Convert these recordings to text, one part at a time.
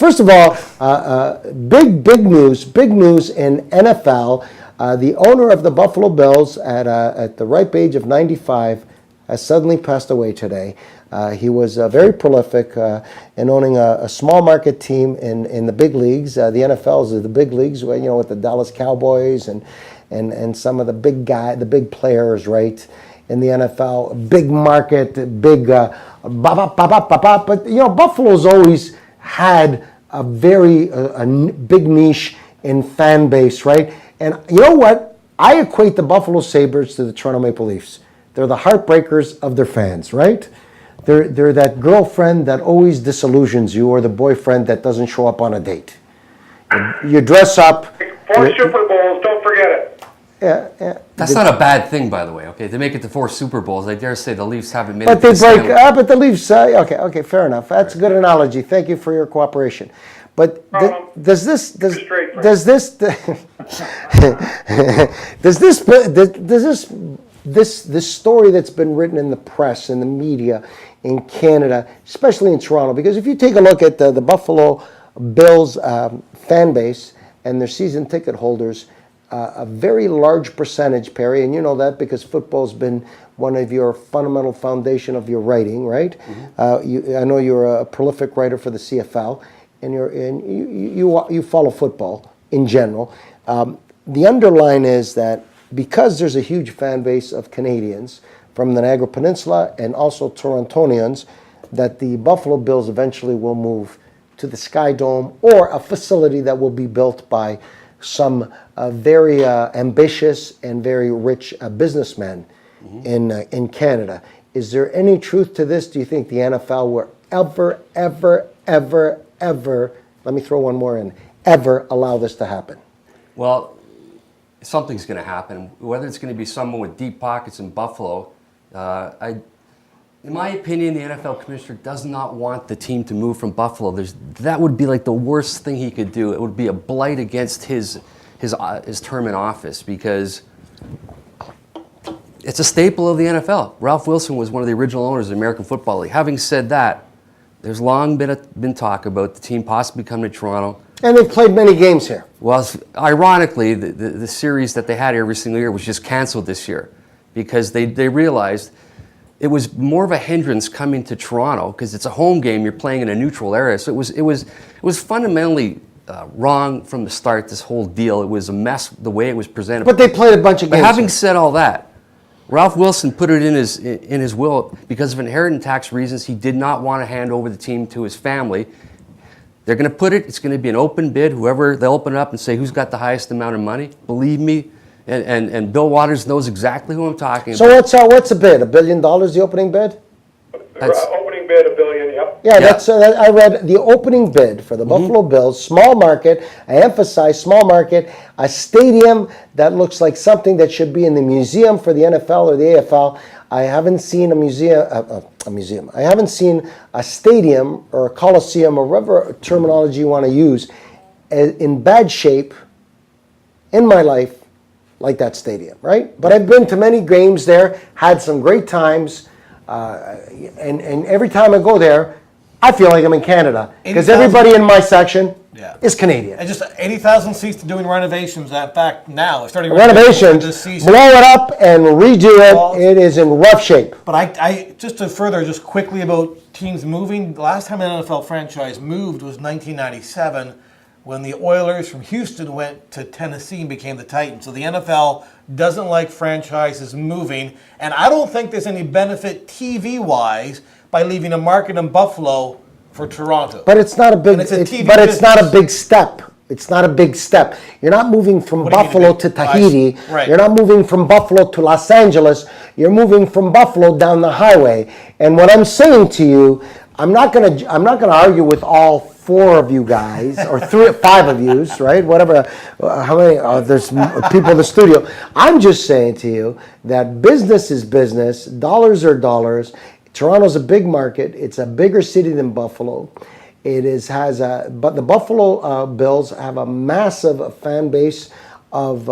first of all, big news in NFL. The owner of the Buffalo Bills at the ripe age of 95 has suddenly passed away today. He was very prolific in owning a small market team in the big leagues. The NFL is the big leagues, with the Dallas Cowboys and some of the big players, right, in the NFL. Big market, big but Buffalo's always had a very big niche in fan base, right? And you know what? I equate the Buffalo Sabres to the Toronto Maple Leafs. They're the heartbreakers of their fans, right? They're that girlfriend that always disillusions you, or the boyfriend that doesn't show up on a date. You dress up. 4 Super Bowls, don't forget it. Yeah. That's not a bad thing, by the way. Okay, to make it to 4 Super Bowls, I dare say the Leafs haven't made it. But they break. But the Leafs. Okay, fair enough. That's a good analogy. Thank you for your cooperation. But does this story that's been written in the press, in the media, in Canada, especially in Toronto, because if you take a look at the Buffalo Bills fan base and their season ticket holders, a very large percentage, Perry, and you know that because football's been one of your fundamental foundation of your writing, right? Mm-hmm. I know you're a prolific writer for the CFL, and you follow football in general. The underline is that because there's a huge fan base of Canadians from the Niagara Peninsula and also Torontonians, that the Buffalo Bills eventually will move to the Sky Dome or a facility that will be built by some very ambitious and very rich businessmen in Canada. Is there any truth to this? Do you think the NFL will ever, let me throw one more in, ever allow this to happen? Well, something's going to happen. Whether it's going to be someone with deep pockets in Buffalo, in my opinion, the NFL commissioner does not want the team to move from Buffalo. That would be like the worst thing he could do. It would be a blight against his term in office, because it's a staple of the NFL. Ralph Wilson was one of the original owners of the American Football League. Having said that, there's long been talk about the team possibly coming to Toronto. And they've played many games here. Well, ironically, the series that they had every single year was just canceled this year because they realized it was more of a hindrance coming to Toronto because it's a home game. You're playing in a neutral area, so it was fundamentally wrong from the start. This whole deal, it was a mess the way it was presented. But they played a bunch of games. But having said all that, Ralph Wilson put it in his will because of inheritance tax reasons. He did not want to hand over the team to his family. They're going to put it. It's going to be an open bid. Whoever, they'll open it up and say who's got the highest amount of money. Believe me, and Bill Waters knows exactly who I'm talking about. So what's a bid? $1 billion, the opening bid? Opening bid, $1 billion. Yep. Yeah, that's. I read the opening bid for the Buffalo Bills, small market. I emphasize small market. A stadium that looks like something that should be in the museum for the NFL or the AFL. I haven't seen a museum. I haven't seen a stadium or a coliseum or whatever terminology you want to use in bad shape in my life like that stadium, right? But I've been to many games there, had some great times, and every time I go there, I feel like I'm in Canada because everybody in my section is Canadian. And just 80,000 seats to doing renovations. In fact, now starting renovations this season. Blow it up and redo it. It is in rough shape. But I just to further, just quickly about teams moving. The last time an NFL franchise moved was 1997, when the Oilers from Houston went to Tennessee and became the Titans. So the NFL doesn't like franchises moving, and I don't think there's any benefit TV-wise by leaving a market in Buffalo for Toronto. But it's not a big. It's not a big step. It's not a big step. You're not moving from Buffalo to Tahiti. Right. You're not moving from Buffalo to Los Angeles. You're moving from Buffalo down the highway. And what I'm saying to you, I'm not gonna argue with all 4 of you guys or 5 of you, right? Whatever. How many? There's people in the studio. I'm just saying to you that business is business. Dollars are dollars. Toronto's a big market. It's a bigger city than Buffalo. But the Buffalo Bills have a massive fan base of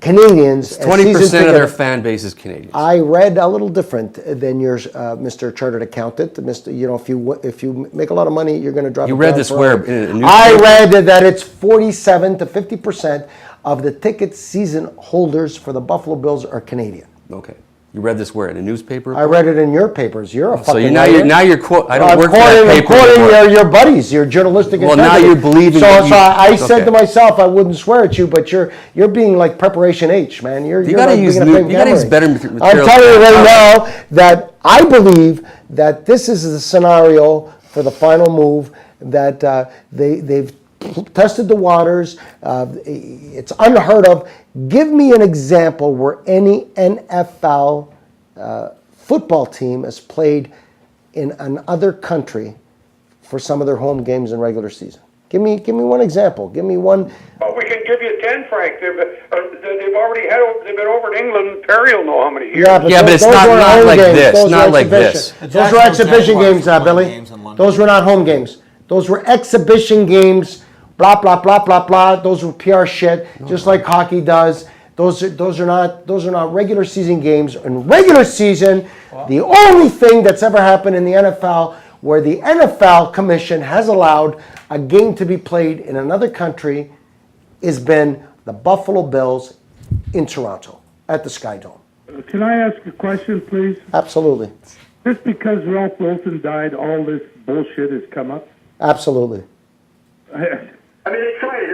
Canadians. and 20% season of their ticket- fan base is Canadian. I read a little different than yours, Mr. Chartered Accountant. Mr. You know, if you make a lot of money, you're going to drop. You it read down this for where? all. In a I newspaper? read that it's 47 to 50% of the ticket season holders for the Buffalo Bills are Canadian. Okay. You read this where? In a newspaper? I read it in your papers. You're a So fucking. you're liar. now you're quote. I don't I'm work for that quoting, paper I'm quoting anymore. your buddies, your journalistic Well, now integrity. you're believing So, that you- so I said okay. to myself, I wouldn't swear at you, but you're being like Preparation H, man. You're gotta like use being a new- big you gotta use memory. better I'm material. telling you right now that I believe that this is the scenario for the final move, that they've tested the waters. It's unheard of. Give me an example where any NFL football team has played in another country for some of their home games in regular season. Give me one example. Give me one. Well, we can give you 10, Frank. They've already they've been over in England. Perry will know how many years. Yeah, but it's those not- weren't not home like games. this, Those not were like exhibition. this. Those were exhibition games, Jacksonville Billy. games in London. Those were not home games. Those were exhibition games. Blah blah blah blah blah. Those were PR shit, just like hockey does. Those are not regular season games. In regular season, the only thing that's ever happened in the NFL where the NFL Commission has allowed a game to be played in another country has been the Buffalo Bills in Toronto at the Sky Dome. Can I ask a question, please? Absolutely. Just because Ralph Wilson died, all this bullshit has come up? Absolutely. I mean, they tried.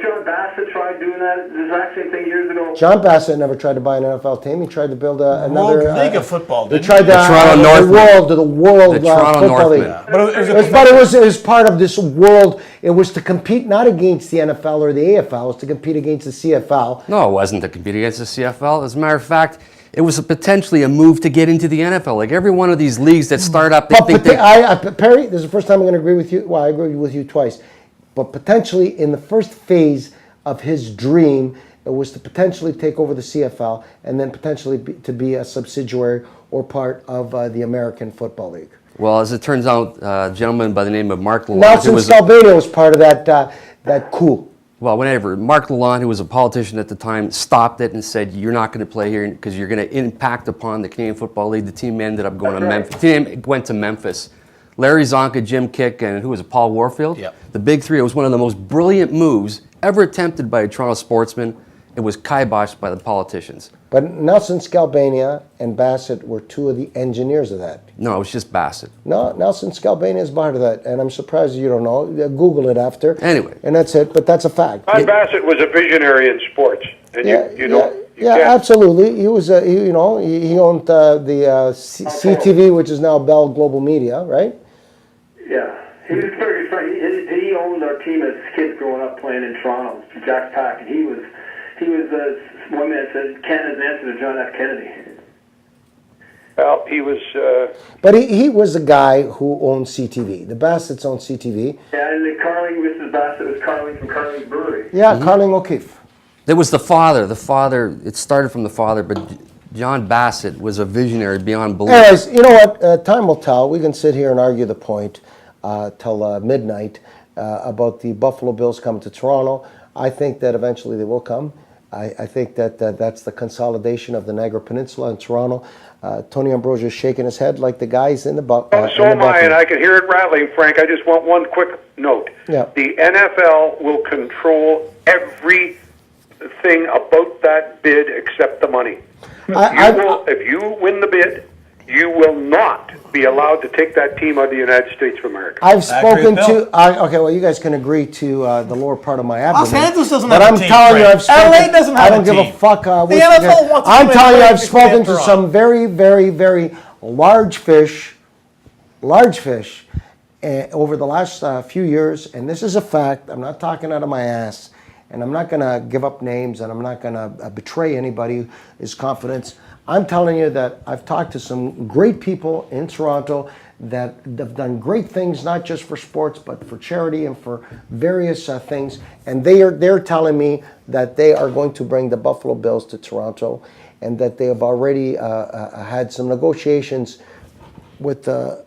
John Bassett tried doing that the exact same thing years ago. John Bassett never tried to buy an NFL team. He tried to build another World League of Football, They didn't tried he? to Toronto Northmen. the world The Toronto football league. Northmen. But it was It was part of this world. It was to compete not against the NFL or the AFL. It was to compete against the CFL. No, it wasn't to compete against the CFL. As a matter of fact, it was potentially a move to get into the NFL. Like every one of these leagues that start up, they think they. Perry, this is the first time I'm going to agree with you. Well, I agree with you twice. But potentially in the first phase of his dream, it was to potentially take over the CFL and then potentially to be a subsidiary or part of the American Football League. Well, as it turns out, a gentleman by the name of Mark Lalonde, Nelson who was Scalabrini was part of that coup. well, whenever Mark Lalonde, who was a politician at the time, stopped it and said, "You're not going to play here because you're going to impact upon the Canadian Football League." The team ended up going to Memphis. The team went to Memphis. Larry Zonka, Jim Kick, and who was it, Paul Warfield? Yep. The big three. It was one of the most brilliant moves ever attempted by a Toronto sportsman. It was kiboshed by the politicians. But Nelson Scalabrini and Bassett were two of the engineers of that. No, it was just Bassett. No, Nelson Scalabrini is part of that, and I'm surprised you don't know. Google it after. Anyway. And that's it, but that's a fact. John Bassett was a visionary in sports, and you know. you Yeah, can't- absolutely. He was, he owned the CTV, which is now Bell Global Media, right? Yeah, he was very funny. He owned our team as kids growing up playing in Toronto. Jack Pack, and he was one man said Canada's answer to John F. Kennedy. Well, he was. But he was a guy who owned CTV. The Bassett's owned CTV. Yeah, and the Carling, Mrs. Bassett was Carling from Carling's Brewery. Yeah, Carling O'Keefe. It was the father. The father. It started from the father, but John Bassett was a visionary beyond belief. Anyways, you know what? Time will tell. We can sit here and argue the point till midnight about the Buffalo Bills coming to Toronto. I think that eventually they will come. I think that that's the consolidation of the Niagara Peninsula in Toronto. Tony Ambrosio is shaking his head like the guys in the So am I, and I can hear it rattling, Frank. I just want one quick note. Yeah. The NFL will control everything about that bid except the money. If you win the bid, you will not be allowed to take that team out of the United States of America. I've I agree spoken with to. Bill. Okay, well, you guys can agree to the lower part of my abdomen. Los Angeles doesn't but have a I'm team, telling you, Frank. I've spoken. LA doesn't have I a don't give a team. fuck. The NFL wants to I'm win telling you, every I've spoken to Toronto. some very, very, very large fish over the last few years, and this is a fact. I'm not talking out of my ass, and I'm not going to give up names, and I'm not going to betray anybody's confidence. I'm telling you that I've talked to some great people in Toronto that have done great things, not just for sports, but for charity and for various things. And they're telling me that they are going to bring the Buffalo Bills to Toronto, and that they have already had some negotiations with the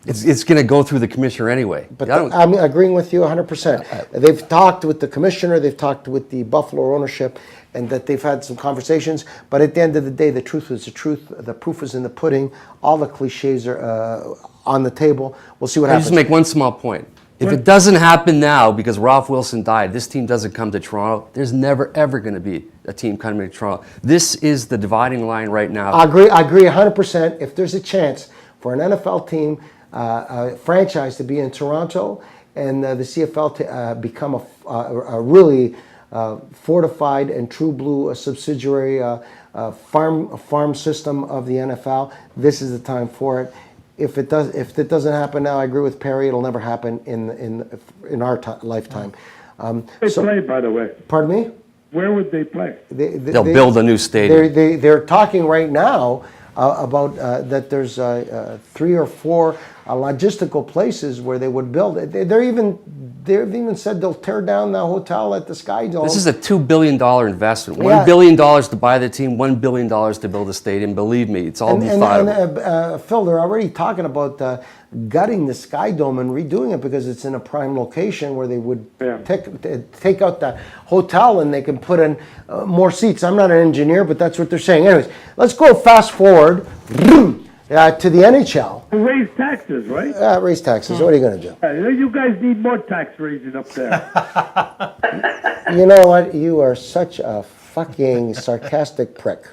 It's going to go through the commissioner anyway. but I'm agreeing with you 100%. They've talked with the commissioner, they've talked with the Buffalo ownership, and that they've had some conversations. But at the end of the day, the truth is the truth. The proof is in the pudding. All the cliches are on the table. We'll see what I'll happens. just make one small point. If it doesn't happen now because Ralph Wilson died, this team doesn't come to Toronto, there's never, ever going to be a team coming to Toronto. This is the dividing line right now. I agree 100%. If there's a chance for an NFL team, a franchise to be in Toronto and the CFL to become a really fortified and true blue subsidiary farm system of the NFL, this is the time for it. If it doesn't happen now, I agree with Perry. It'll never happen in our lifetime. They play, by the way. Pardon me? Where would they play? They'll build a new stadium. They're talking right now about that there's 3 or 4 logistical places where they would build it. They've even said they'll tear down the hotel at the Sky Dome. This is a $2 billion investment. Yeah. $1 billion to buy the team, $1 billion to build a stadium. Believe me, it's all thought of. Phil, they're already talking about gutting the Sky Dome and redoing it because it's in a prime location where they would take out the hotel and they can put in more seats. I'm not an engineer, but that's what they're saying. Anyways, let's go fast forward to the NHL. Raise taxes, right? Raise taxes. What are you going to do? You guys need more tax raising up there. You know what? You are such a fucking sarcastic prick.